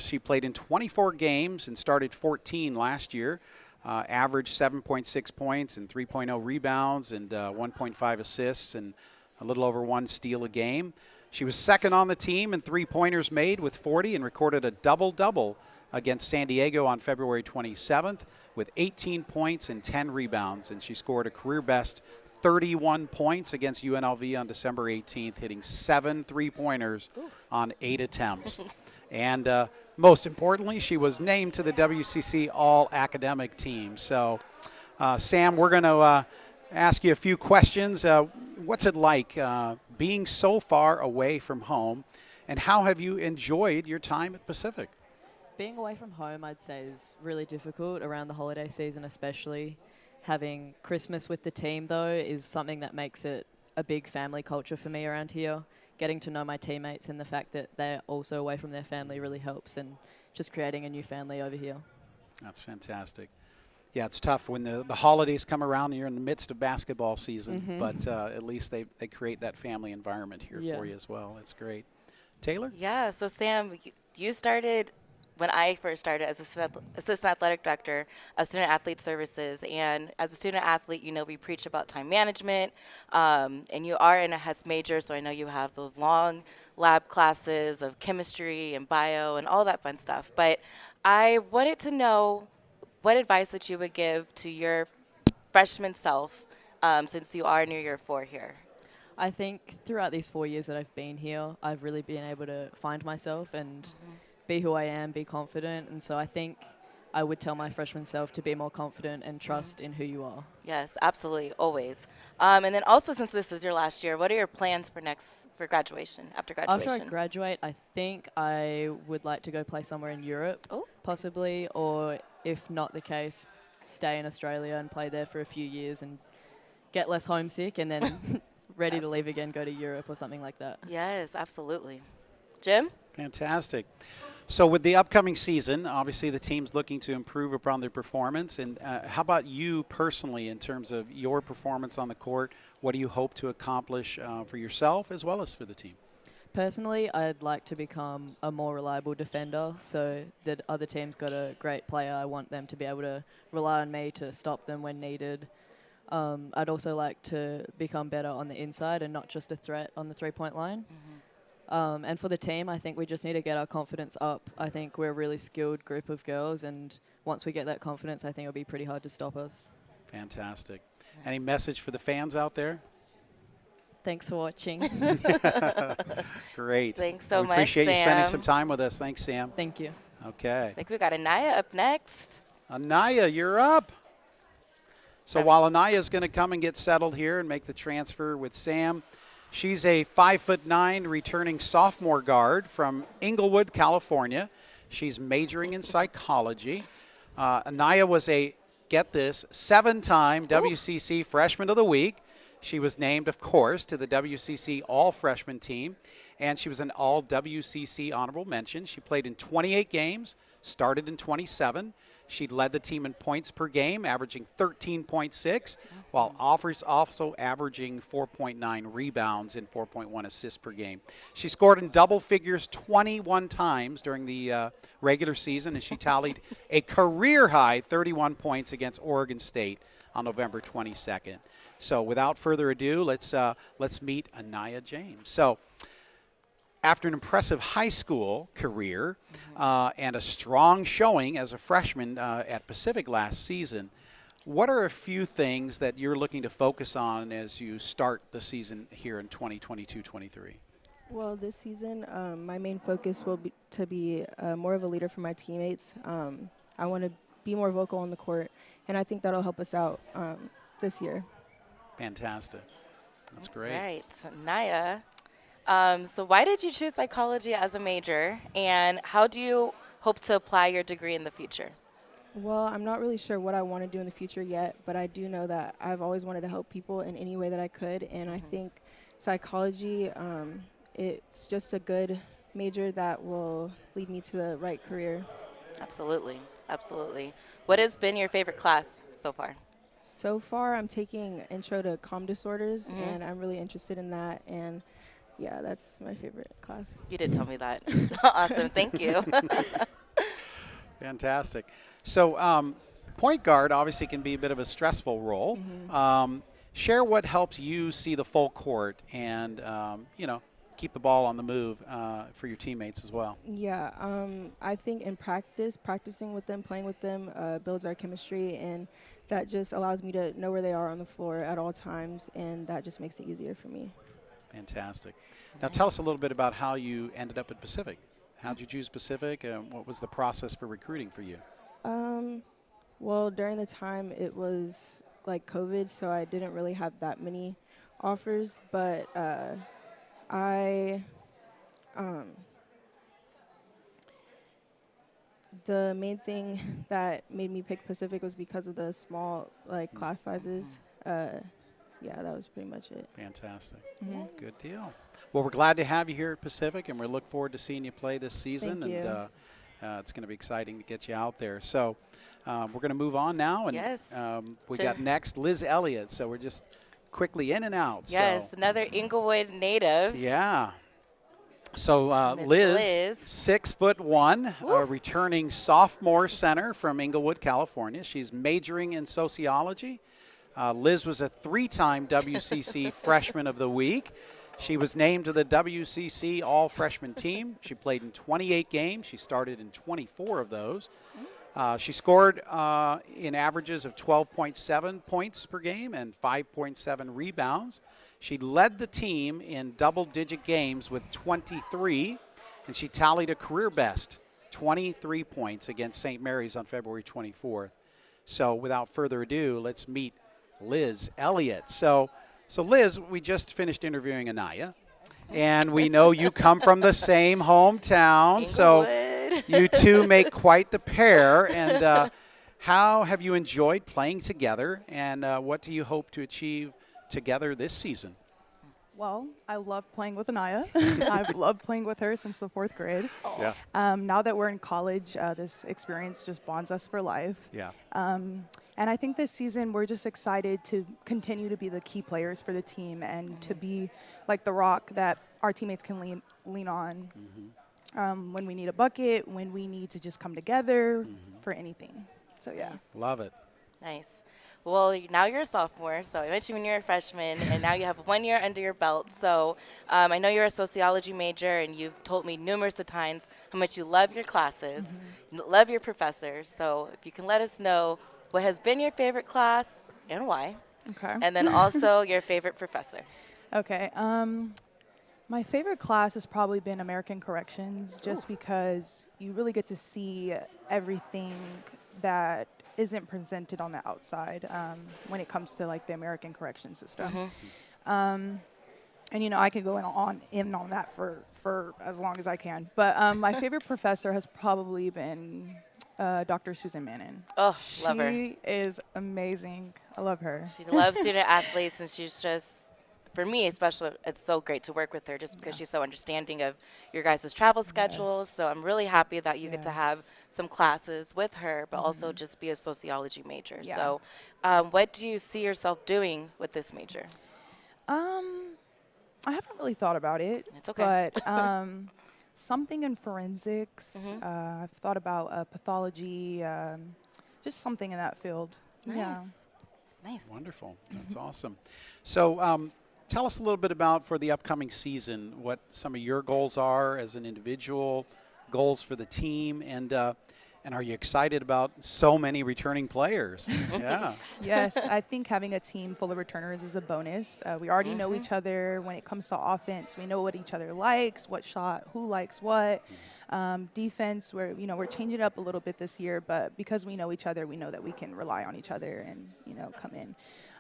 She played in 24 games and started 14 last year. Averaged 7.6 points and 3.0 rebounds and 1.5 assists and a little over 1 steal a game. She was second on the team in three-pointers made with 40 and recorded a double-double against San Diego on February 27th with 18 points and 10 rebounds. And she scored a career-best 31 points against UNLV on December 18th, hitting 7 three-pointers on 8 attempts. And most importantly, she was named to the WCC All-Academic team. So, Sam, we're going to ask you a few questions. What's it like being so far away from home, and how have you enjoyed your time at Pacific? Being away from home, I'd say, is really difficult around the holiday season, especially. Having Christmas with the team, though, is something that makes it a big family culture for me around here. Getting to know my teammates and the fact that they're also away from their family really helps, and just creating a new family over here. That's fantastic. Yeah, it's tough when the holidays come around and you're in the midst of basketball season, but at least they create that family environment here for you as well. It's great. Taylor? Yeah, so Sam, you started when I first started as assistant athletic director of student athlete services. And as a student athlete, you know, we preach about time management, and you are in a HES major, so I know you have those long lab classes of chemistry and bio and all that fun stuff. But I wanted to know what advice that you would give to your freshman self since you are near year 4 here. I think throughout these 4 years that I've been here, I've really been able to find myself and be who I am, be confident. And so I think I would tell my freshman self to be more confident and trust in who you are. Yes, absolutely, always. And then also, since this is your last year, what are your plans for graduation, after graduation? After I graduate, I think I would like to go play somewhere in Europe, possibly, or if not the case, stay in Australia and play there for a few years and get less homesick and then ready to leave again, go to Europe or something like that. Yes, absolutely. Jim? Fantastic. So with the upcoming season, obviously the team's looking to improve upon their performance. And how about you personally in terms of your performance on the court? What do you hope to accomplish for yourself as well as for the team? Personally, I'd like to become a more reliable defender so that other teams got a great player. I want them to be able to rely on me to stop them when needed. I'd also like to become better on the inside and not just a threat on the three-point line. And for the team, I think we just need to get our confidence up. I think we're a really skilled group of girls, and once we get that confidence, I think it'll be pretty hard to stop us. Fantastic. Yes. Any message for the fans out there? Thanks for watching. Great. Thanks so much, appreciate Sam. you spending some time with us. Thanks, Sam. Thank you. Okay. I think we got Anaya up next. Anaya, you're up. So while Anaya's going to come and get settled here and make the transfer with Sam, she's a 5'9" returning sophomore guard from Inglewood, California. She's majoring in psychology. Anaya was a, get this, 7-time WCC Freshman of the Week. She was named, of course, to the WCC All-Freshman team, and she was an All-WCC honorable mention. She played in 28 games, started in 27. She led the team in points per game, averaging 13.6, while also averaging 4.9 rebounds and 4.1 assists per game. She scored in double figures 21 times during the regular season, and she tallied a career-high 31 points against Oregon State on November 22nd. So without further ado, let's meet Anaya James. So after an impressive high school career and a strong showing as a freshman at Pacific last season, what are a few things that you're looking to focus on as you start the season here in 2022-23? Well, this season, my main focus will be to be more of a leader for my teammates. I want to be more vocal on the court, and I think that'll help us out this year. Fantastic. That's great. All right, Naya. So why did you choose psychology as a major, and how do you hope to apply your degree in the future? Well, I'm not really sure what I want to do in the future yet, but I do know that I've always wanted to help people in any way that I could, and I think psychology, it's just a good major that will lead me to the right career. Absolutely, absolutely. What has been your favorite class so far? So far, I'm taking Intro to Calm Disorders, and I'm really interested in that, and yeah, that's my favorite class. You did tell me that. Awesome, thank you. Fantastic. So, point guard obviously can be a bit of a stressful role. Share what helps you see the full court and, keep the ball on the move for your teammates as well. Yeah, I think in practicing with them, playing with them, builds our chemistry, and that just allows me to know where they are on the floor at all times, and that just makes it easier for me. Fantastic. Now, tell us a little bit about how you ended up at Pacific. How did you choose Pacific, and what was the process for recruiting for you? Well, during the time it was like COVID, so I didn't really have that many offers, but the main thing that made me pick Pacific was because of the small class sizes. Yeah, that was pretty much it. Fantastic. Good deal. Well, we're glad to have you here at Pacific, and we look forward to seeing you play this season. Thank you. And it's going to be exciting to get you out there. So we're going to move on now. And Yes. we got next Liz Elliott. So we're just quickly in and out. Yes, So, another Inglewood native. yeah. So Miss Liz, 6'1", a returning sophomore center from Inglewood, California. She's majoring in sociology. Liz was a 3-time WCC Freshman of the Week. She was named to the WCC All-Freshman team. She played in 28 games. She started in 24 of those. She scored in averages of 12.7 points per game and 5.7 rebounds. She led the team in double-digit games with 23, and she tallied a career best, 23 points against St. Mary's on February 24th. So without further ado, let's meet Liz Elliott. So Liz, we just finished interviewing Anaya, and we know you come from the same hometown. So Inglewood. you two make quite the pair. And how have you enjoyed playing together, and what do you hope to achieve together this season? Well, I love playing with Anaya. I've loved playing with her since the 4th grade. Yeah. Now that we're in college, this experience just bonds us for life. Yeah. And I think this season we're just excited to continue to be the key players for the team and to be like the rock that our teammates can lean on when we need a bucket, when we need to just come together for anything. So, yeah. Love it. Nice. Well, now you're a sophomore, so I mentioned when you're a freshman, and now you have 1 year under your belt. So I know you're a sociology major, and you've told me numerous of times how much you love your classes, love your professors. So if you can let us know what has been your favorite class and why, Okay. and then also your favorite professor. Okay. My favorite class has probably been American Corrections, just because you really get to see everything that isn't presented on the outside when it comes to like the American correction system. And I could go on that for as long as I can. But my favorite professor has probably been Dr. Susan Mannon. Oh, love her. She is amazing. I love her. She loves student athletes, and she's just, for me especially, it's so great to work with her just because she's so understanding of your guys' travel schedules. So I'm really happy that you get to have some classes with her, but also just be a sociology major. Yeah. So what do you see yourself doing with this major? I haven't really thought about it. It's okay. But something in forensics. I've thought about pathology, just something in that field. Yeah. Nice. Wonderful. That's awesome. So tell us a little bit about, for the upcoming season, what some of your goals are as an individual, goals for the team, and are you excited about so many returning players? Yeah. Yes, I think having a team full of returners is a bonus. We already know each other when it comes to offense. We know what each other likes, what shot, who likes what. Defense, we're changing it up a little bit this year, but because we know each other, we know that we can rely on each other and come in.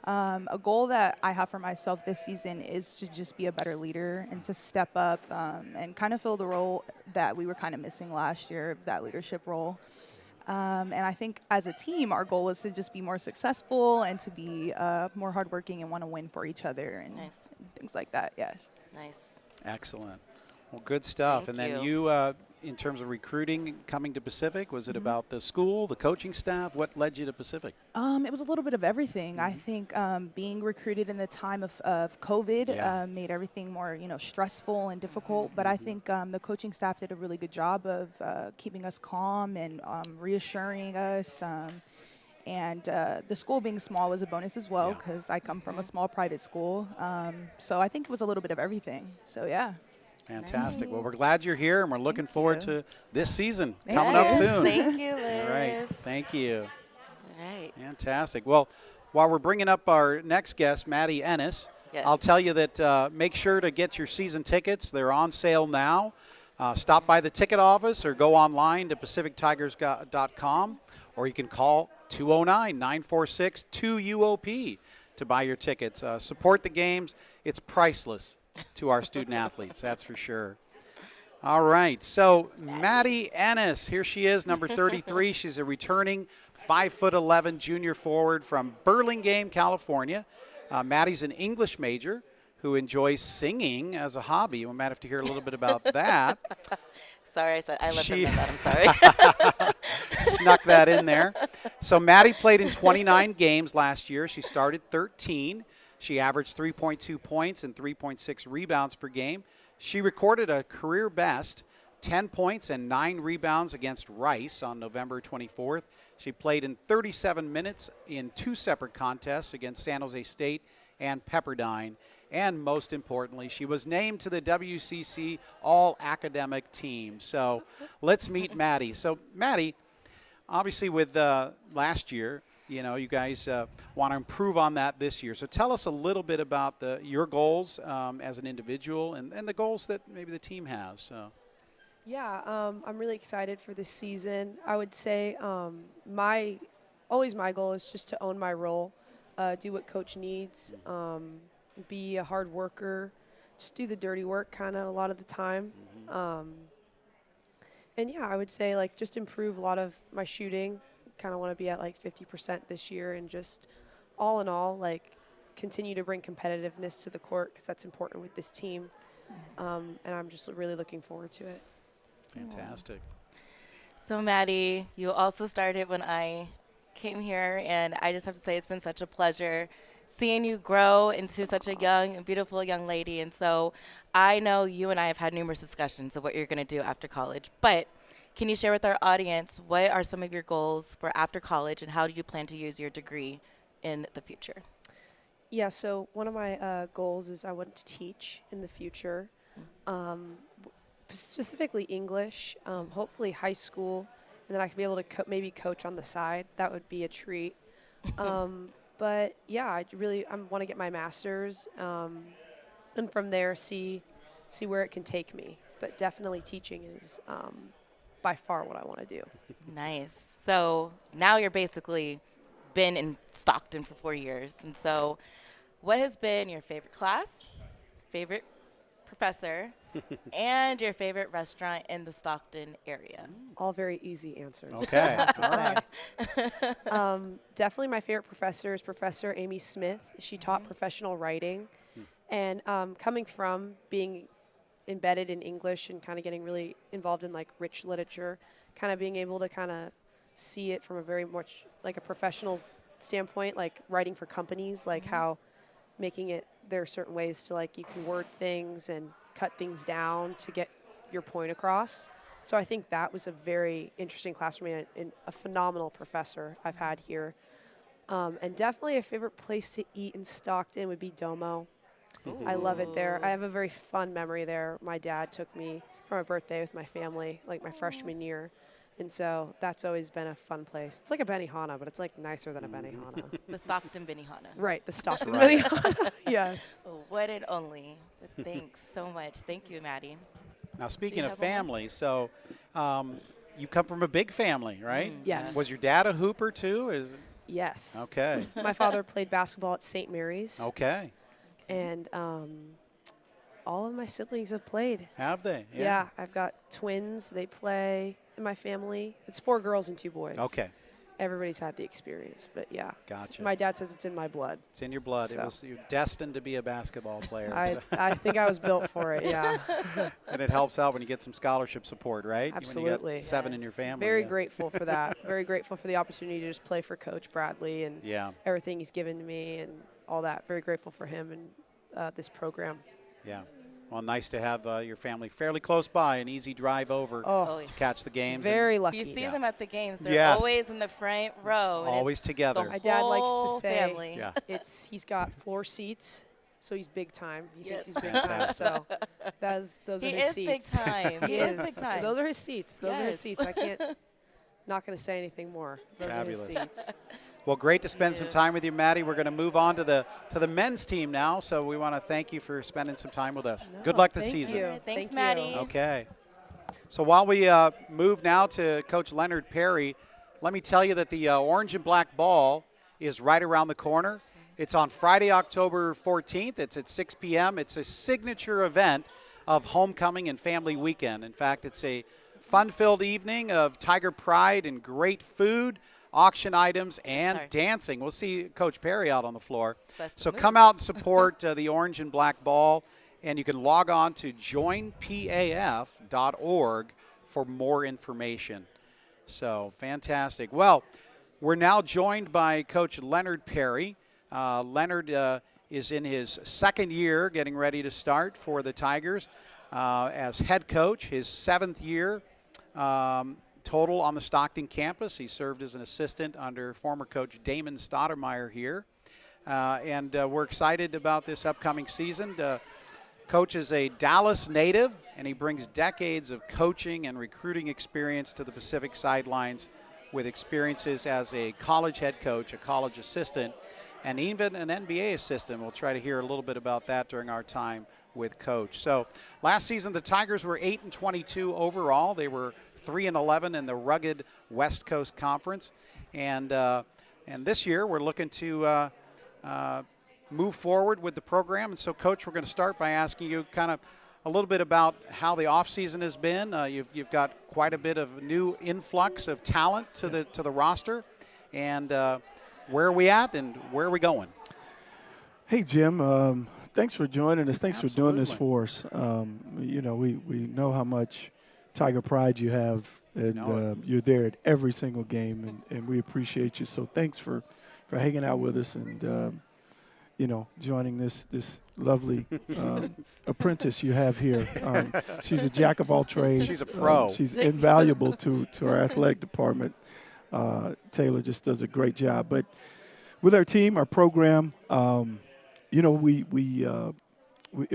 A goal that I have for myself this season is to just be a better leader and to step up and kind of fill the role that we were kind of missing last year, that leadership role. And I think as a team, our goal is to just be more successful and to be more hardworking and want to win for each other and things like that. Yes. Nice. Excellent. Well, good stuff. Thank and then you. you in terms of recruiting coming to Pacific? Was it about the school, the coaching staff? What led you to Pacific? It was a little bit of everything. I think being recruited in the time of COVID Yeah. made everything more, stressful and difficult. But I think the coaching staff did a really good job of keeping us calm and reassuring us. And the school being small was a bonus as well, Yeah. because I come from a small private school. So I think it was a little bit of everything. So, yeah. Fantastic. Well, we're glad you're here, and we're looking forward you. to this season Thank coming up Yes, soon. Thank you, Liz. All right. Thank you. All right. Fantastic. Well, while we're bringing up our next guest, Maddie Ennis, Yes. I'll tell you that make sure to get your season tickets. They're on sale now. Stop by the ticket office or go online to pacifictigers.com, or you can call 209-946-2UOP to buy your tickets. Support the games. It's priceless to our student athletes, that's for sure. All right, so Maddie Ennis, here she is, number 33. She's a returning 5'11" junior forward from Burlingame, California. Maddie's an English major who enjoys singing as a hobby. We might have to hear a little bit about that. Sorry, I let them She- know that. I'm sorry. Snuck that in there. So Maddie played in 29 games last year. She started 13. She averaged 3.2 points and 3.6 rebounds per game. She recorded a career best 10 points and 9 rebounds against Rice on November 24th. She played in 37 minutes in 2 separate contests against San Jose State and Pepperdine. And most importantly, she was named to the WCC All-Academic Team. So let's meet Maddie. So Maddie, obviously with last year, you guys want to improve on that this year. So tell us a little bit about your goals as an individual and the goals that maybe the team has. So. Yeah, I'm really excited for this season. I would say my goal is just to own my role, do what coach needs, be a hard worker, just do the dirty work kind of a lot of the time. And yeah, I would say just improve a lot of my shooting. Kind of want to be at 50% this year, and just all in all continue to bring competitiveness to the court, because that's important with this team. And I'm just really looking forward to it. Fantastic. So, Maddie, you also started when I came here, and I just have to say it's been such a pleasure seeing you grow into such a young and beautiful young lady. And so I know you and I have had numerous discussions of what you're going to do after college, but can you share with our audience what are some of your goals for after college, and how do you plan to use your degree in the future? Yeah, so one of my goals is I want to teach in the future, specifically English, hopefully high school, and then I could be able to maybe coach on the side. That would be a treat. But yeah, I want to get my master's, and from there see where it can take me. But definitely teaching is by far what I want to do. Nice. So now you're basically been in Stockton for 4 years. And so what has been your favorite class, favorite professor, and your favorite restaurant in the Stockton area? All very easy answers. Okay. All right. Definitely my favorite professor is Professor Amy Smith. She taught professional writing. And coming from being embedded in English and kind of getting really involved in rich literature, kind of being able to kind of see it from a very much a professional standpoint, writing for companies, how making it, there are certain ways to you can word things and cut things down to get your point across. So I think that was a very interesting class for me, and a phenomenal professor I've had here. And definitely a favorite place to eat in Stockton would be Domo. I love it there. I have a very fun memory there. My dad took me for my birthday with my family, my freshman year. And so that's always been a fun place. It's like a Benihana, but it's nicer than a Benihana. It's the Stockton Benihana. Right, the Stockton right. Benihana. Yes. Oh, what and only. But thanks so much. Thank you, Maddie. Now, speaking you of have one more? family, so you come from a big family, right? Yes. Was your dad a hooper too? Yes. Okay. My father played basketball at St. Mary's. Okay. And all of my siblings have played. Have they? Yeah, I've got twins. They play in my family. It's 4 girls and 2 boys. Okay. everybody's had the experience. But yeah, Gotcha. my dad says it's in my blood. It's in your blood. So. You're destined to be a basketball player. I think I was built for it, yeah. And it helps out when you get some scholarship support, right? Absolutely. When you got 7 in your family. Very grateful for that. Very grateful for the opportunity to just play for Coach Bradley and Yeah. everything he's given to me and all that. Very grateful for him and this program. Yeah. Well, nice to have your family fairly close by, an easy drive over Oh, to catch the games. very lucky. You see them at the games. They're Yes. always in the front row. and Always it's together. the My dad likes to whole say family. Yeah. he's got floor seats, so he's big time. He Yes. thinks he's big time. So those He are his is big seats. time. He is big time. Those are his seats. Those are his Yes. seats. I can't. Not going to say anything more. Those Fabulous. are his seats. Well, great to spend some time with you, Maddie. We're going to move on to the men's team now, so we want to thank you for spending some time with us. Good luck this thank season. you. Thanks, Thank you. Maddie. Okay. So while we move now to Coach Leonard Perry, let me tell you that the Orange and Black Ball is right around the corner. It's on Friday, October 14th. It's at 6 p.m. It's a signature event of homecoming and family weekend. In fact, it's a fun-filled evening of Tiger Pride and great food, auction items, and dancing. We'll see Coach Perry out on the floor. Best So moves. come out and support the Orange and Black Ball, and you can log on to joinpaf.org for more information. So fantastic. Well, we're now joined by Coach Leonard Perry. Leonard is in his second year, getting ready to start for the Tigers as head coach, his 7th year total on the Stockton campus. He served as an assistant under former coach Damon Stoudemire here. And we're excited about this upcoming season. Coach is a Dallas native, and he brings decades of coaching and recruiting experience to the Pacific sidelines with experiences as a college head coach, a college assistant, and even an NBA assistant. We'll try to hear a little bit about that during our time with Coach. So last season, the Tigers were 8-22 overall. They were 3-11 in the rugged West Coast Conference. And this year, we're looking to move forward with the program. And so, Coach, we're going to start by asking you kind of a little bit about how the offseason has been. You've got quite a bit of new influx of talent to the roster. And where are we at and where are we going? Hey, Jim. Thanks for joining us. Thanks for doing this Absolutely. for us. You know, we know how much Tiger Pride you have, and you're there at every single game, and we appreciate you. So thanks for hanging out with us and, you know, joining this lovely apprentice you have here. She's a jack of all trades. She's a pro. She's invaluable to our athletic department. Taylor just does a great job. But with our team, our program, you know, it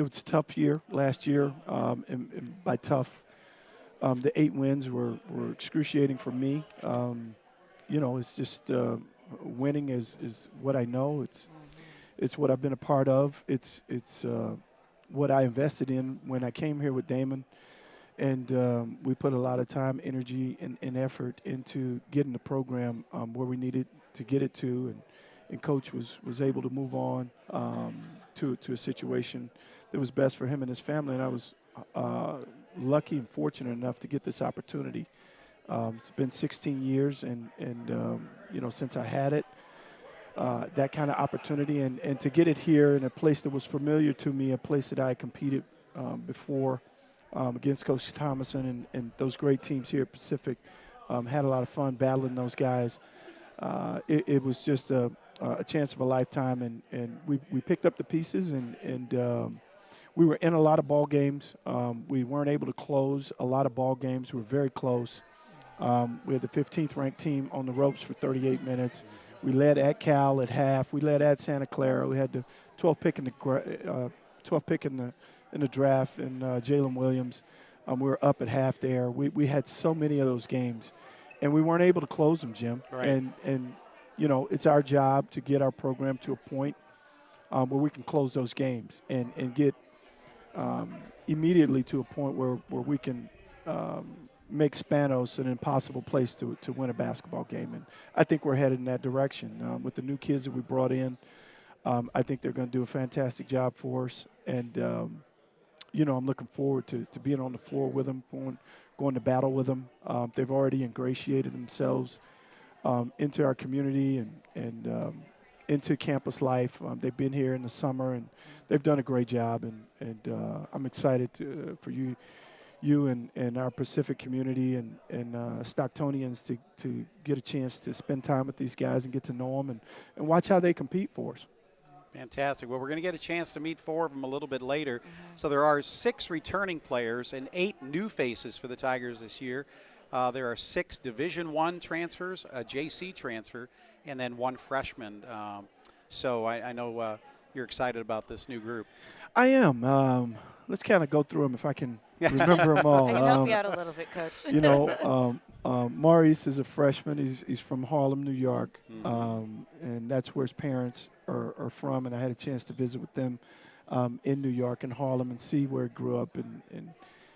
was a tough year last year, and by tough, the 8 wins were excruciating for me. You know, it's just winning is what I know. It's what I've been a part of. It's what I invested in when I came here with Damon, and we put a lot of time, energy, and effort into getting the program where we needed to get it to, and Coach was able to move on to a situation that was best for him and his family, and I was lucky and fortunate enough to get this opportunity. It's been 16 years, and you know, since I had it, that kind of opportunity, and to get it here in a place that was familiar to me, a place that I competed before against Coach Thomason and those great teams here at Pacific. Had a lot of fun battling those guys. It was just a chance of a lifetime, and we picked up the pieces, and we were in a lot of ball games. We weren't able to close a lot of ball games. We were very close. We had the 15th ranked team on the ropes for 38 minutes. We led at Cal at half. We led at Santa Clara. We had the 12th pick in the draft, and Jalen Williams. We were up at half there. We had so many of those games, and we weren't able to close them, Jim. Right. And you know, it's our job to get our program to a point where we can close those games and get immediately to a point where we can make Spanos an impossible place to win a basketball game. And I think we're headed in that direction. With the new kids that we brought in, I think they're going to do a fantastic job for us. And, you know, I'm looking forward to being on the floor with them, going to battle with them. They've already ingratiated themselves into our community and into campus life. They've been here in the summer, and they've done a great job. And I'm excited for you and our Pacific community and Stocktonians to get a chance to spend time with these guys and get to know them and watch how they compete for us. Fantastic. Well, we're going to get a chance to meet 4 of them a little bit later. So there are 6 returning players and 8 new faces for the Tigers this year. There are 6 Division I transfers, a JC transfer, and then 1 freshman. So I know you're excited about this new group. I am. Let's kind of go through them if I can remember them all. I can help you out a little bit, Coach. You know, Maurice is a freshman. He's from Harlem, New York, and that's where his parents are from. And I had a chance to visit with them in New York and Harlem and see where he grew up and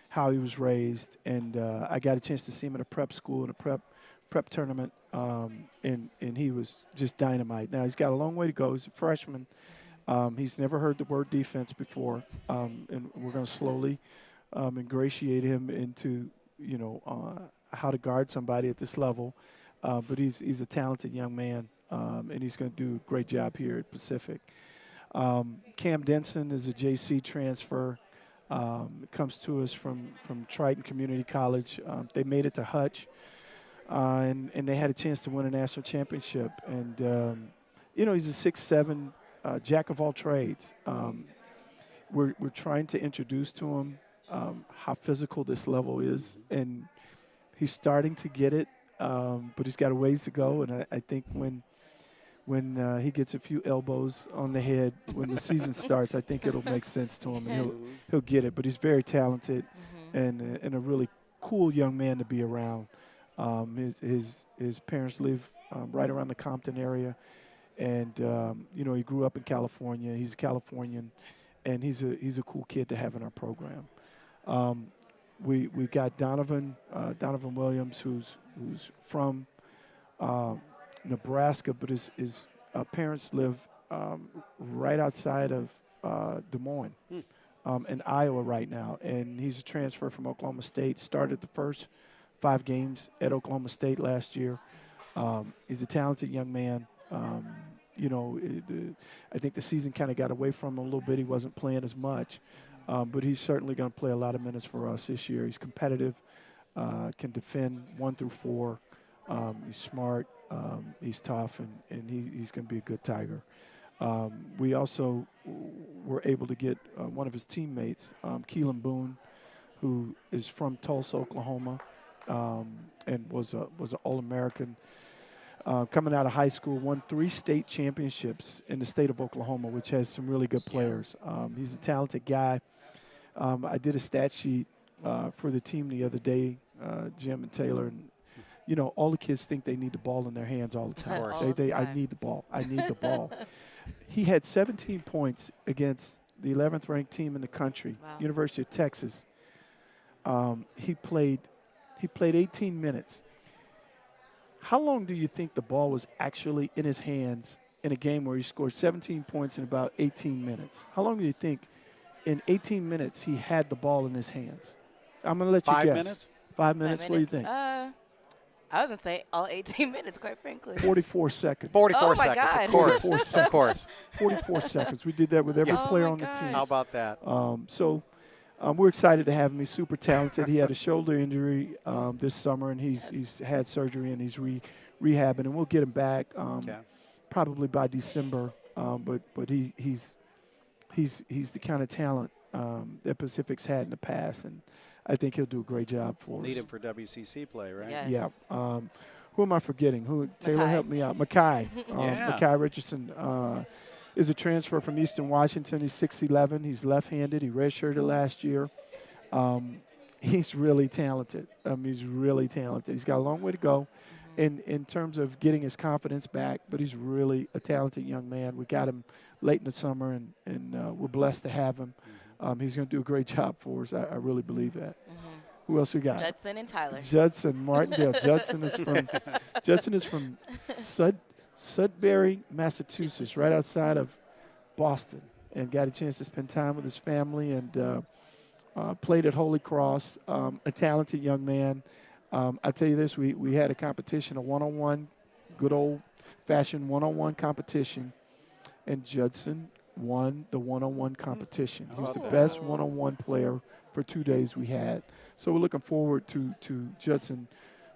how he was raised. And I got a chance to see him at a prep school and a prep tournament, and he was just dynamite. Now, he's got a long way to go. He's a freshman. He's never heard the word defense before, and we're going to slowly ingratiate him into, how to guard somebody at this level. But he's a talented young man, and he's going to do a great job here at Pacific. Cam Denson is a JC transfer. Comes to us from Triton Community College. They made it to Hutch, and they had a chance to win a national championship. And, he's a 6'7", jack of all trades. We're trying to introduce to him how physical this level is, and he's starting to get it, but he's got a ways to go. And I think when he gets a few elbows on the head when the season starts, I think it'll make sense to him, and he'll get it. But he's very talented and a really cool young man to be around. His parents live right around the Compton area. And he grew up in California. He's a Californian, and he's a cool kid to have in our program. We've got Donovan Williams, who's from Nebraska, but his parents live right outside of Des Moines, in Iowa right now. And he's a transfer from Oklahoma State. Started the first 5 games at Oklahoma State last year. He's a talented young man. I think the season kind of got away from him a little bit. He wasn't playing as much, but he's certainly going to play a lot of minutes for us this year. He's competitive, can defend 1 through 4. He's smart, he's tough, and he's going to be a good Tiger. We also were able to get one of his teammates, Keelan Boone, who is from Tulsa, Oklahoma, and was an All-American. Coming out of high school, won 3 state championships in the state of Oklahoma, which has some really good players. He's a talented guy. I did a stat sheet for the team the other day, Jim and Taylor, and all the kids think they need the ball in their hands all the time. I need the ball. I need the ball. He had 17 points against the 11th ranked team in the country, University of Texas. He played 18 minutes. How long do you think the ball was actually in his hands in a game where he scored 17 points in about 18 minutes? How long do you think in 18 minutes he had the ball in his hands? I'm going to let you 5 guess. minutes? 5 minutes? What do you think? I was going to say all 18 minutes, quite frankly. 44 seconds. 44 Oh, my seconds, God. of course. 44 seconds. Of course. 44 seconds. We did that with every Oh, player my on the team. How about that? We're excited to have him. He's super talented. He had a shoulder injury this summer, and he's had surgery, and he's rehabbing, and we'll get him back probably by December. But he's the kind of talent that Pacific's had in the past, and I think he'll do a great job for us. Need him for WCC play, right? Yes. Yeah. Who am I forgetting? Taylor, Mackay. help me out. Mackay. Yeah. Mackay Richardson is a transfer from Eastern Washington. He's 6'11". He's left-handed. He redshirted last year. He's really talented. He's really talented. He's got a long way to go in terms of getting his confidence back, but he's really a talented young man. We got him late in the summer, and we're blessed to have him. He's going to do a great job for us. I really believe that. Who else we got? Judson and Tyler. Judson Martindale. Judson is from Sudbury, Massachusetts, right outside of Boston, and got a chance to spend time with his family and played at Holy Cross. A talented young man. I tell you this: we had a competition, a one-on-one good old-fashioned one-on-one competition, and Judson won the one-on-one competition. He was the best one-on-one player for 2 days we had. So we're looking forward to Judson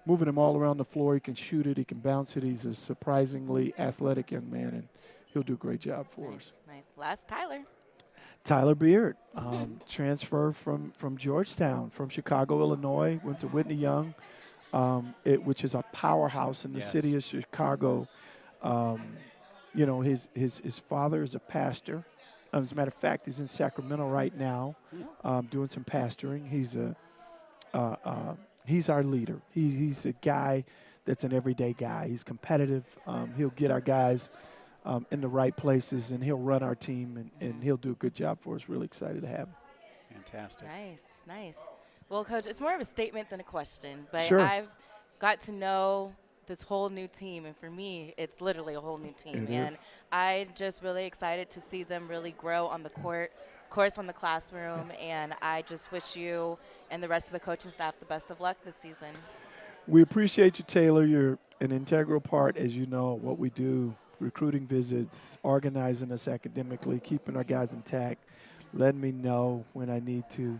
moving him all around the floor. He can shoot it. He can bounce it. He's a surprisingly athletic young man, and he'll do a great job for us. Nice. Last, Tyler. Tyler Beard, transfer from Georgetown, from Chicago, Illinois, went to Whitney Young, which is a powerhouse in the city of Chicago. You know, his father is a pastor. As a matter of fact, he's in Sacramento right now, doing some pastoring. He's our leader. He's a guy that's an everyday guy. He's competitive. He'll get our guys in the right places, and he'll run our team, and he'll do a good job for us. Really excited to have him. Fantastic. Nice. Well, Coach, it's more of a statement than a question, but Sure. I've got to know this whole new team, and for me, it's literally a whole new team. It is. I'm just really excited to see them really grow on the court, of course, on the classroom, and I just wish you and the rest of the coaching staff the best of luck this season. We appreciate you, Taylor. You're an integral part, as you know, of what we do, recruiting visits, organizing us academically, keeping our guys intact, letting me know when I need to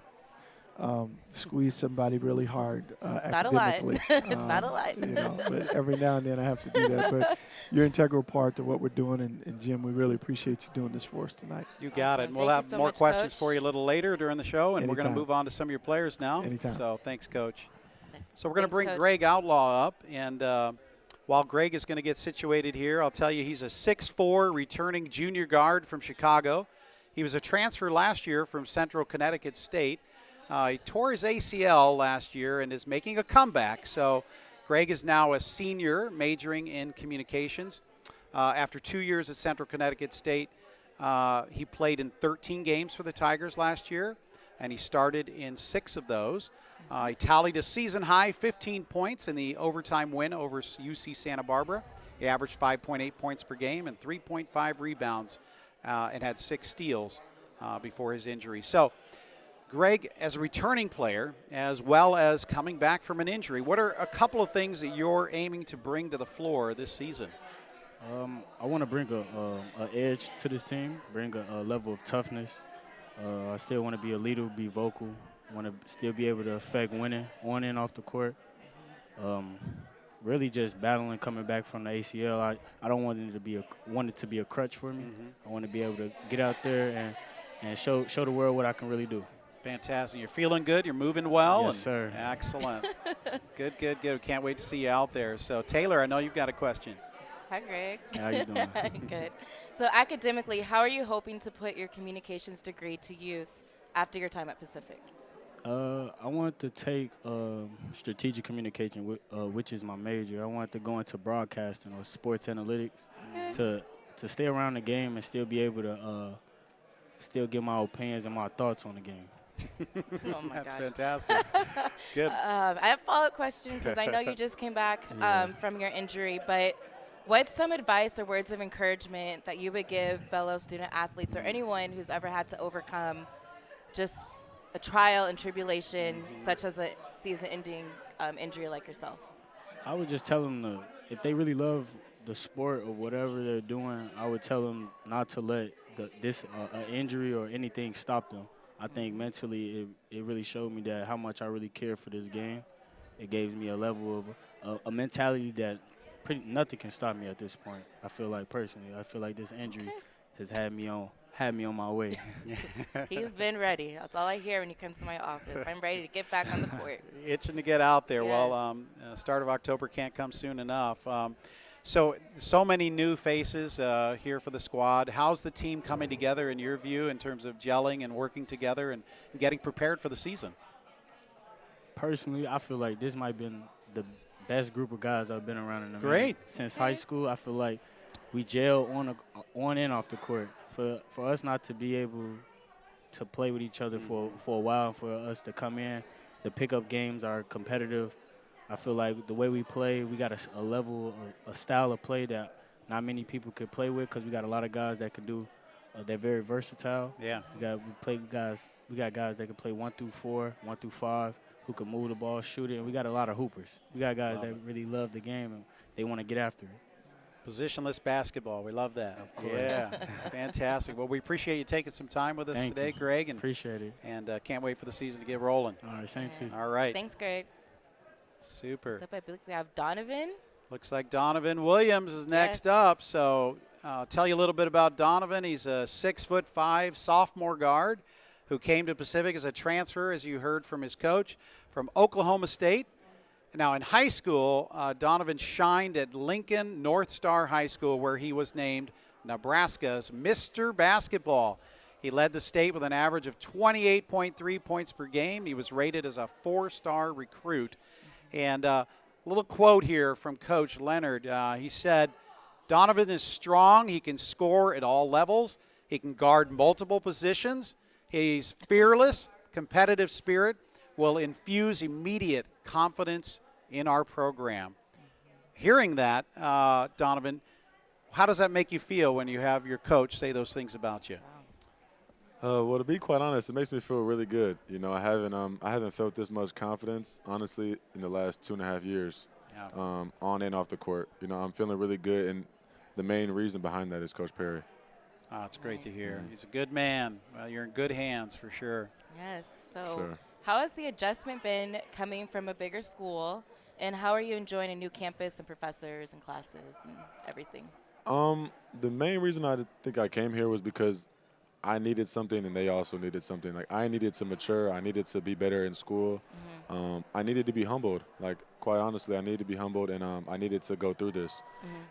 squeeze somebody really hard academically. It's not a lot. You know, but every now and then I have to do that. But you're an integral part to what we're doing, and Jim, we really appreciate you doing this for us tonight. You got it. Awesome. And we'll Thank have you so more much, questions Coach. for you a little later during the show, and we're going to Anytime. move on to some of your players now. Anytime. So thanks, Coach. Nice. So we're going to Thanks, bring Coach. Greg Outlaw up, and while Greg is going to get situated here, I'll tell you he's a 6'4" returning junior guard from Chicago. He was a transfer last year from Central Connecticut State. He tore his ACL last year and is making a comeback. So Greg is now a senior majoring in communications. After 2 years at Central Connecticut State, he played in 13 games for the Tigers last year, and he started in 6 of those. He tallied a season-high 15 points in the overtime win over UC Santa Barbara. He averaged 5.8 points per game and 3.5 rebounds and had 6 steals before his injury. So Greg, as a returning player, as well as coming back from an injury, what are a couple of things that you're aiming to bring to the floor this season? I want to bring a edge to this team, bring a level of toughness. I still want to be a leader, be vocal, want to still be able to affect winning on and off the court. Really just battling coming back from the ACL. I don't want it to be a crutch for me. I want to be able to get out there and show the world what I can really do. Fantastic. You're feeling good. You're moving well. Yes, sir. Excellent. Good. Can't wait to see you out there. So, Taylor, I know you've got a question. Hi, Greg. How you doing? Good. So academically, how are you hoping to put your communications degree to use after your time at Pacific? I want to take strategic communication, which is my major. I want to go into broadcasting or sports analytics to stay around the game and still be able to still get my opinions and my thoughts on the game. Oh my That's gosh. fantastic. Good. I have a follow-up question because I know you just came back from your injury, but what's some advice or words of encouragement that you would give fellow student athletes or anyone who's ever had to overcome just a trial and tribulation such as a season-ending injury like yourself? I would just tell them if they really love the sport or whatever they're doing, I would tell them not to let this injury or anything stop them. I think mentally it really showed me that how much I really care for this game. It gave me a level of a mentality that nothing can stop me at this point. I feel like personally, I feel like this injury has had me on my way. He's been ready. That's all I hear when he comes to my office. I'm ready to get back on the court. Itching to get out there. Yes. Well, start of October can't come soon enough. So many new faces here for the squad. How's the team coming together in your view in terms of gelling and working together and getting prepared for the season? Personally, I feel like this might have been the best group of guys I've been around in a Great. minute. Since high school, I feel like we gel on and off the court. For us not to be able to play with each other for a while, and for us to come in, the pickup games are competitive. I feel like the way we play, we got a level, a style of play that not many people could play with because we got a lot of guys that can do. They're very versatile. Yeah. We got guys that can play 1 through 4, 1 through 5, who can move the ball, shoot it, and we got a lot of hoopers. We got guys that really love the game and they want to get after it. Positionless basketball. We love that. Yeah, fantastic. Well, we appreciate you taking some time with us Thank today, you. Greg, and Appreciate it. can't wait for the season to get rolling. All right, same to you. All right, Thanks, Greg. super. Next up, I believe we have Donovan. Looks like Donovan Williams is next Yes. up. So I'll tell you a little bit about Donovan. He's a 6'5" sophomore guard who came to Pacific as a transfer, as you heard from his coach, from Oklahoma State. Now, in high school, Donovan shined at Lincoln North Star High School, where he was named Nebraska's Mr. Basketball. He led the state with an average of 28.3 points per game. He was rated as a 4-star recruit. And a little quote here from Coach Leonard. He said, Donovan is strong. He can score at all levels. He can guard multiple positions. He's fearless, competitive spirit, will infuse immediate confidence in our program. Hearing that, Donovan, how does that make you feel when you have your coach say those things about you? Well, to be quite honest, it makes me feel really good. You know, I haven't felt this much confidence, honestly, in the last 2.5 years, on and off the court. You know, I'm feeling really good, and the main reason behind that is Coach Perry. Oh, it's great to hear. He's a good man. Well, you're in good hands for sure. Yes. So, Sure. how has the adjustment been coming from a bigger school, and how are you enjoying a new campus and professors and classes and everything? The main reason I think I came here was because I needed something, and they also needed something. Like, I needed to mature. I needed to be better in school. I needed to be humbled. Like, quite honestly, I needed to be humbled, and I needed to go through this.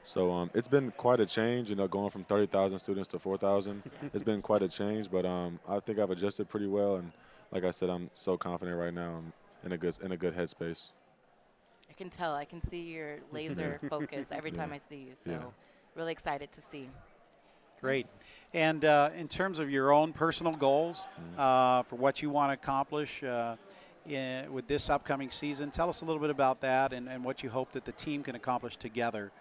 So it's been quite a change, you know, going from 30,000 students to 4,000. It's been quite a change, but I think I've adjusted pretty well. And like I said, I'm so confident right now. I'm in a good headspace. I can tell. I can see your laser focus every time I see you. So, really excited to see. Great. And in terms of your own personal goals for what you want to accomplish with this upcoming season, tell us a little bit about that and what you hope that the team can accomplish together.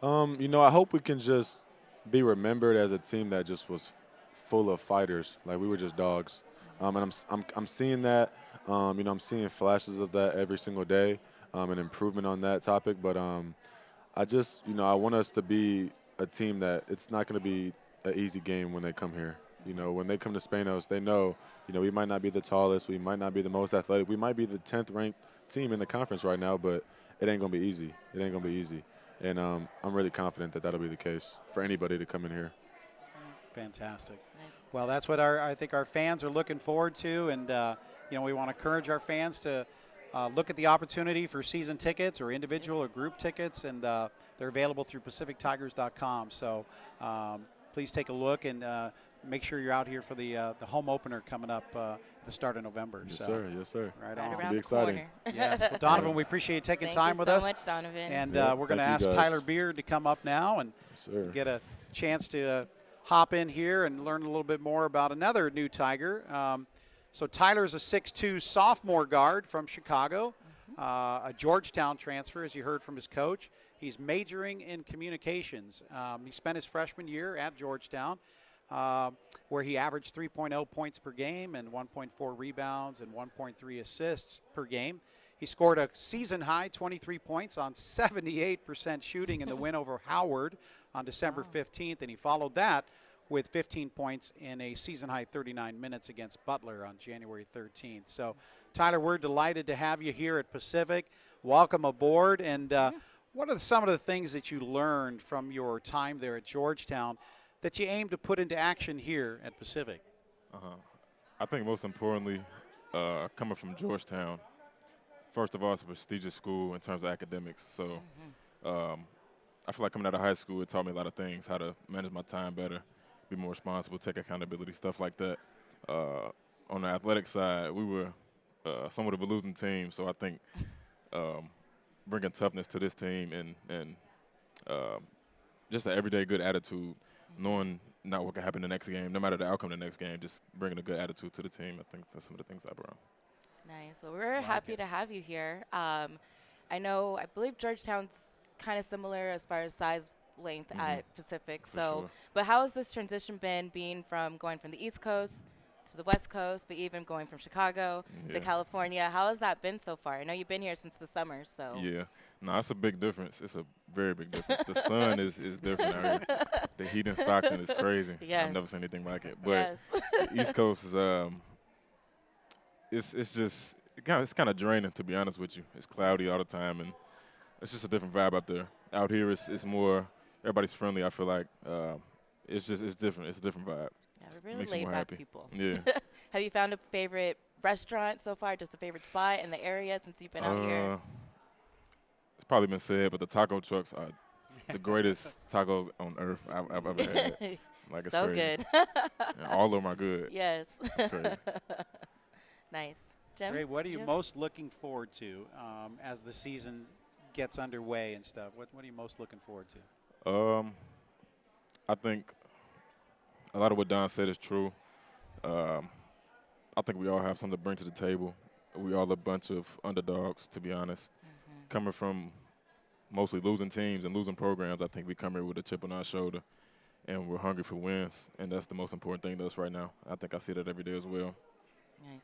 You know, I hope we can just be remembered as a team that just was full of fighters. Like, we were just dogs. And I'm seeing that. You know, I'm seeing flashes of that every single day, an improvement on that topic. But I just, you know, I want us to be a team that it's not going to be an easy game when they come here. You know, when they come to Spanos, they know, you know, we might not be the tallest, we might not be the most athletic, we might be the 10th ranked team in the conference right now, but it ain't going to be easy. It ain't going to be easy. And I'm really confident that that'll be the case for anybody to come in here. Fantastic. Well, that's what I think our fans are looking forward to, and you know, we want to encourage our fans to look at the opportunity for season tickets or individual or group tickets, and they're available through PacificTigers.com. So please take a look and make sure you're out here for the home opener coming up at the start of November. Yes, so, sir. Yes, sir. Right Right on. It's around be the exciting. corner. Yes. Well, Donovan, we appreciate you taking Thank time you with so us. much, Donovan. And Yep, we're going to thank ask you guys. Tyler Beard to come up now and Yes, sir. get a chance to hop in here and learn a little bit more about another new Tiger. So Tyler's a 6'2" sophomore guard from Chicago, a Georgetown transfer, as you heard from his coach. He's majoring in communications. He spent his freshman year at Georgetown, where he averaged 3.0 points per game and 1.4 rebounds and 1.3 assists per game. He scored a season-high 23 points on 78% shooting in the win over Howard on December 15th, and he followed that with 15 points in a season-high 39 minutes against Butler on January 13th. So, Tyler, we're delighted to have you here at Pacific. Welcome aboard. And what are some of the things that you learned from your time there at Georgetown that you aim to put into action here at Pacific? I think most importantly, coming from Georgetown, first of all, it's a prestigious school in terms of academics. So I feel like coming out of high school, it taught me a lot of things, how to manage my time better, be more responsible, take accountability, stuff like that. On the athletic side, we were somewhat of a losing team, so I think bringing toughness to this team and just an everyday good attitude, knowing not what can happen the next game, no matter the outcome of the next game, just bringing a good attitude to the team. I think that's some of the things I brought. Nice. Well, we're happy to have you here. I believe Georgetown's kind of similar as far as size, length at Pacific. Sure. But how has this transition been, being from going from the East Coast to the West Coast, but even going from Chicago to California? How has that been so far? I know you've been here since the summer, so. Yeah, No, it's a big difference. It's a very big difference. The sun is different out here. The heat in Stockton is crazy. Yes. I've never seen anything like it. But Yes. the East Coast is it's just it's kind of draining, to be honest with you. It's cloudy all the time, and it's just a different vibe out there. Out here, it's more everybody's friendly. I feel like it's different. It's a different vibe. Yeah, we're really Makes me more laid back happy. people. Yeah. Have you found a favorite restaurant so far? Just a favorite spot in the area since you've been out here? It's probably been said, but the taco trucks are the greatest tacos on earth I've ever had. Like, it's so crazy. good. And all of them are good. Yes. It's crazy. Nice. Jim? Ray, what are you Jim? most looking forward to as the season gets underway and stuff? What are you most looking forward to? I think a lot of what Don said is true. I think we all have something to bring to the table. We all a bunch of underdogs, to be honest. Coming from mostly losing teams and losing programs, I think we come here with a chip on our shoulder, and we're hungry for wins, and that's the most important thing to us right now. I think I see that every day as well. Nice.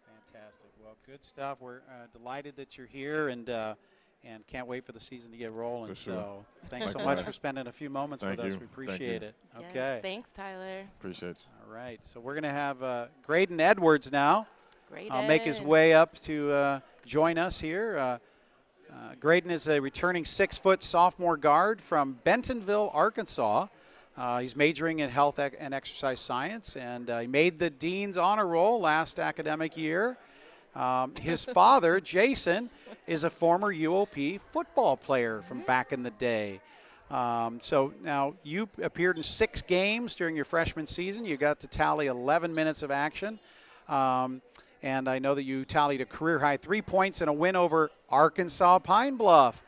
Fantastic. Well, good stuff. We're delighted that you're here and can't wait for the season to get rolling. For sure. So thanks so Likewise. much for spending a few moments Thank with us. you. We Thank appreciate you. it. Yes, Okay. thanks, Tyler. Appreciate you. All right. So we're going to have Graydon Edwards now. Great. Make his way up to join us here. Graydon is a returning 6-foot sophomore guard from Bentonville, Arkansas. He's majoring in health and exercise science, and he made the Dean's Honor Roll last academic year. His father, Jason, is a former UOP football player from back in the day. So now you appeared in 6 games during your freshman season. You got to tally 11 minutes of action. And I know that you tallied a career-high 3 points and a win over Arkansas Pine Bluff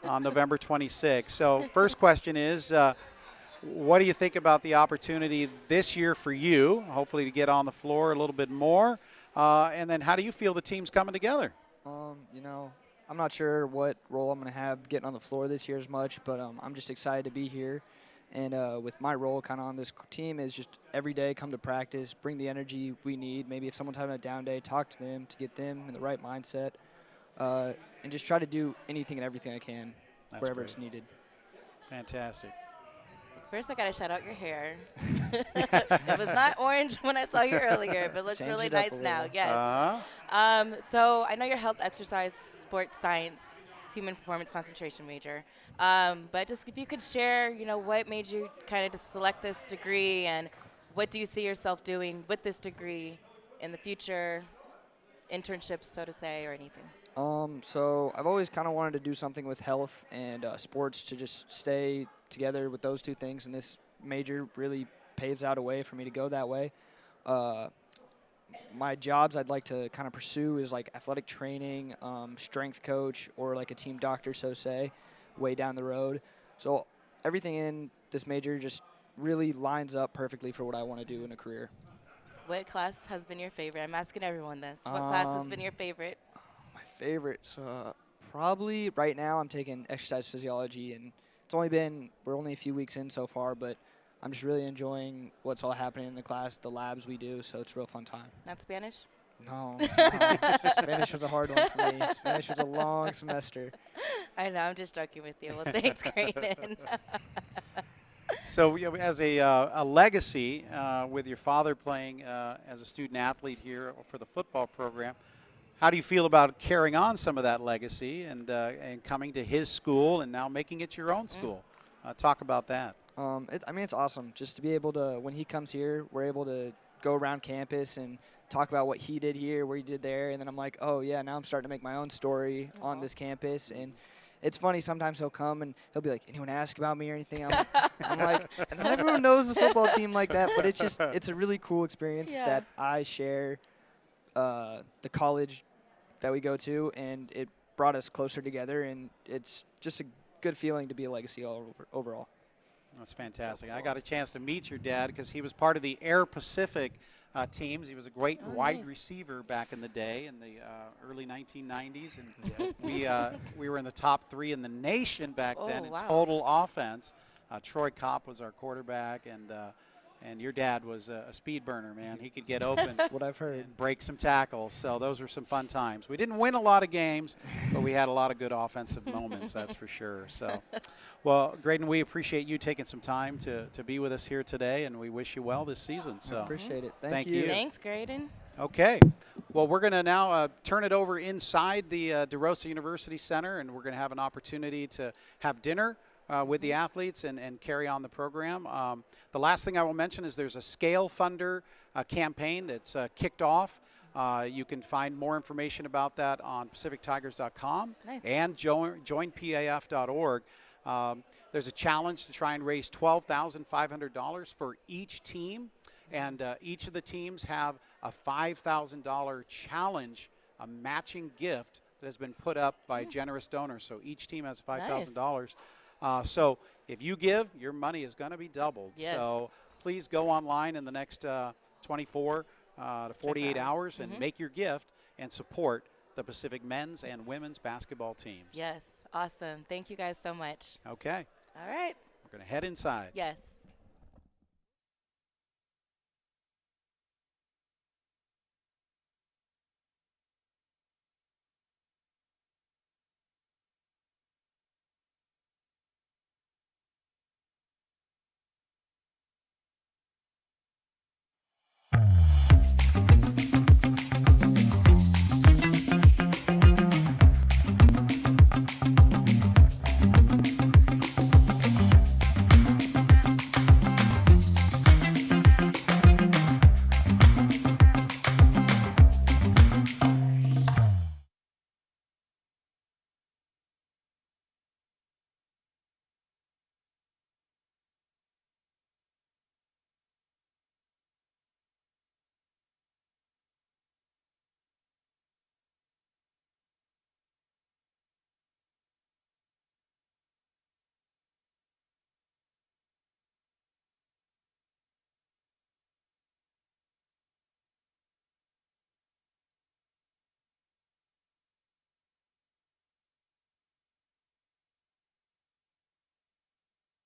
on November 26th. So first question is, what do you think about the opportunity this year for you, hopefully to get on the floor a little bit more? And then how do you feel the team's coming together? You know, I'm not sure what role I'm going to have getting on the floor this year as much, but I'm just excited to be here. And with my role kind of on this team is just every day come to practice, bring the energy we need. Maybe if someone's having a down day, talk to them to get them in the right mindset. And just try to do anything and everything I can wherever great. it's needed. Fantastic. First, I got to shout out your hair. It was not orange when I saw you earlier, but it looks Change really it up nice a now. little. Yes. So I know you're health, exercise, sports science, human performance concentration major. But just if you could share, you know, what made you kind of just select this degree, and what do you see yourself doing with this degree in the future, internships, so to say, or anything? So I've always kind of wanted to do something with health and sports to just stay together with those two things, and this major really paves out a way for me to go that way. My jobs I'd like to kind of pursue is like athletic training, strength coach, or like a team doctor, so say, way down the road. So everything in this major just really lines up perfectly for what I want to do in a career. What class has been your favorite? I'm asking everyone this. What class has been your favorite? My favorites, probably right now I'm taking exercise physiology, and we're only a few weeks in so far, but I'm just really enjoying what's all happening in the class, the labs we do, so it's a real fun time. Not Spanish? No. Spanish was a hard one for me. Spanish was a long semester. I know, I'm just joking with you. Well, thanks, Graydon. So you know, as a legacy with your father playing as a student athlete here for the football program, how do you feel about carrying on some of that legacy and coming to his school and now making it your own school? Talk about that. It's awesome just to be able to, when he comes here, we're able to go around campus and talk about what he did here, what he did there, and then I'm like, oh yeah, now I'm starting to make my own story on this campus. And it's funny, sometimes he'll come and he'll be like, anyone ask about me or anything? I'm like, not everyone knows the football team like that, but it's a really cool experience that I share the college that we go to, and it brought us closer together, and it's just a good feeling to be a legacy overall. That's fantastic. I got a chance to meet your dad because he was part of the Air Pacific teams. He was a great wide receiver back in the day in the early 1990s, and we were in the top 3 in the nation back then in total offense. Troy Kopp was our quarterback, And your dad was a speed burner, man. He could get open. That's what I've heard. And break some tackles. So those were some fun times. We didn't win a lot of games, but we had a lot of good offensive moments, that's for sure. So, well, Graydon, we appreciate you taking some time to be with us here today, and we wish you well this season. So I appreciate it. Thank you. Thanks, Graydon. Okay. Well, we're going to now turn it over inside the DeRosa University Center, and we're going to have an opportunity to have dinner with the athletes and carry on the program. The last thing I will mention is there's a Scale Funder campaign that's kicked off. You can find more information about that on pacifictigers.com and joinpaf.org. There's a challenge to try and raise $12,500 for each team, and each of the teams have a $5,000 challenge, a matching gift that has been put up by generous donors. So each team has $5,000. So if you give, your money is going to be doubled. Yes. So please go online in the next 24 to 48 hours and make your gift and support the Pacific men's and women's basketball teams. Yes, awesome. Thank you guys so much. Okay. All right. We're going to head inside. Yes.